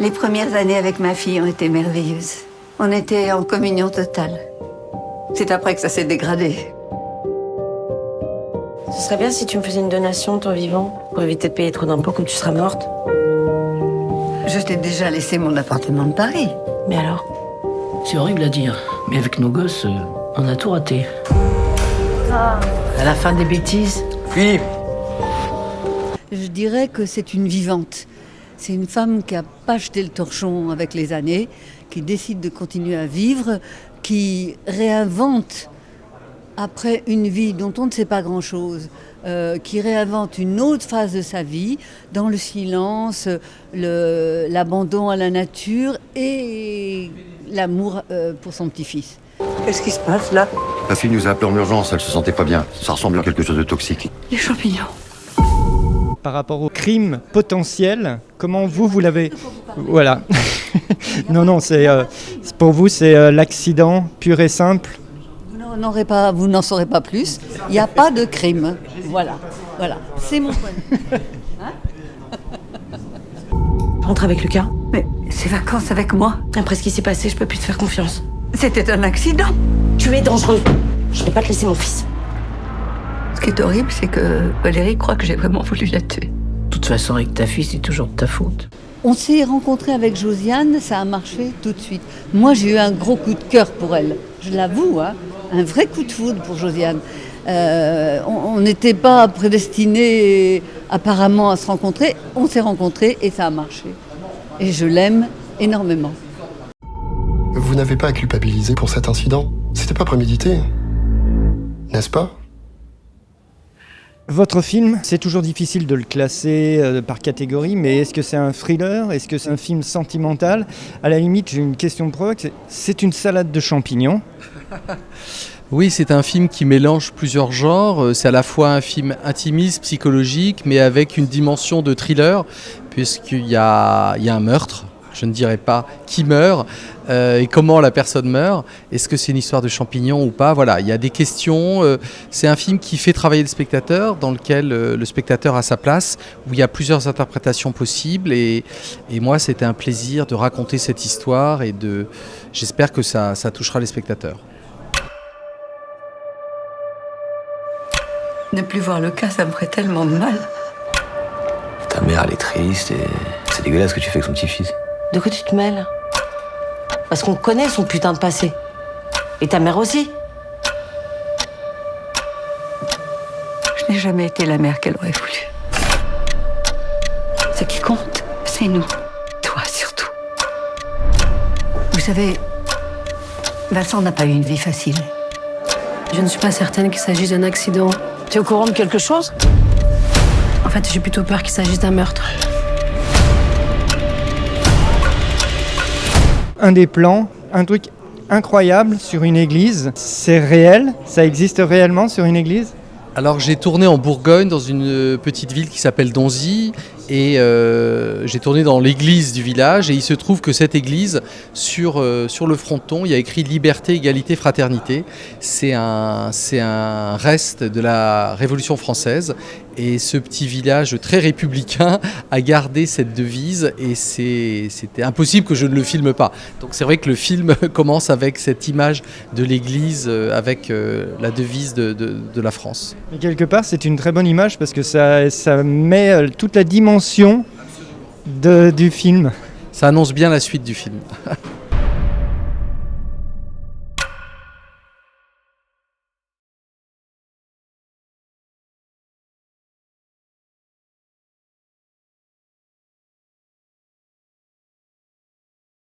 Les premières années avec ma fille ont été merveilleuses. On était en communion totale. C'est après que ça s'est dégradé. Ce serait bien si tu me faisais une donation de ton vivant, pour éviter de payer trop d'impôts quand tu seras morte. Je t'ai déjà laissé mon appartement de Paris. Mais alors? C'est horrible à dire, mais avec nos gosses, on a tout raté. À la fin des bêtises. Philippe! Je dirais que c'est une vivante. C'est une femme qui n'a pas jeté le torchon avec les années, qui décide de continuer à vivre, qui réinvente, après une vie dont on ne sait pas grand-chose, qui réinvente une autre phase de sa vie, dans le silence, l'abandon à la nature et l'amour pour son petit-fils. Qu'est-ce qui se passe là? La fille nous a appelé en urgence, elle se sentait pas bien. Ça ressemble à quelque chose de toxique. Les champignons. Par rapport au crime potentiel, comment vous l'avez... Voilà. Non, pour vous, c'est l'accident pur et simple. Vous n'en saurez pas plus. Il n'y a pas de crime. Voilà. C'est mon point de vue. Rentre avec Lucas. Mais ces vacances avec moi, Après ce qui s'est passé, je peux plus te faire confiance. c'était un accident. Tu es dangereux. Je vais pas te laisser mon fils. Ce qui est horrible, c'est que Valérie croit que j'ai vraiment voulu la tuer. De toute façon, avec ta fille, c'est toujours de ta faute. On s'est rencontrés avec Josiane, ça a marché tout de suite. Moi, j'ai eu un gros coup de cœur pour elle. Je l'avoue, un vrai coup de foudre pour Josiane. On n'était pas prédestinés apparemment à se rencontrer. On s'est rencontrés et ça a marché. Et je l'aime énormément. Vous n'avez pas à culpabiliser pour cet incident. C'était pas prémédité. N'est-ce pas? Votre film, c'est toujours difficile de le classer par catégorie, mais est-ce que c'est un thriller? Est-ce que c'est un film sentimental? À la limite, j'ai une question provoque. C'est une salade de champignons. Oui, c'est un film qui mélange plusieurs genres. C'est à la fois un film intimiste, psychologique, mais avec une dimension de thriller, puisqu'il y a un meurtre. Je ne dirais pas qui meurt et comment la personne meurt. Est-ce que c'est une histoire de champignons ou pas? Voilà, il y a des questions. C'est un film qui fait travailler le spectateur, dans lequel le spectateur a sa place, où il y a plusieurs interprétations possibles. Et moi, c'était un plaisir de raconter cette histoire et j'espère que ça touchera les spectateurs. Ne plus voir le cas, ça me ferait tellement de mal. Ta mère, elle est triste et c'est dégueulasse ce que tu fais avec son petit-fils. De quoi tu te mêles? Parce qu'on connaît son putain de passé. Et ta mère aussi. Je n'ai jamais été la mère qu'elle aurait voulu. Ce qui compte, c'est nous. Toi surtout. Vous savez, Vincent n'a pas eu une vie facile. Je ne suis pas certaine qu'il s'agisse d'un accident. Tu es au courant de quelque chose? En fait, j'ai plutôt peur qu'il s'agisse d'un meurtre. Un des plans, un truc incroyable sur une église. C'est réel? Ça existe réellement sur une église? Alors j'ai tourné en Bourgogne dans une petite ville qui s'appelle Donzy et j'ai tourné dans l'église du village et il se trouve que cette église sur le fronton il y a écrit liberté, égalité, fraternité. C'est un reste de la Révolution française et ce petit village très républicain a gardé cette devise et c'était impossible que je ne le filme pas. Donc c'est vrai que le film commence avec cette image de l'église avec la devise de la France. Mais quelque part, c'est une très bonne image parce que ça met toute la dimension du film. Ça annonce bien la suite du film.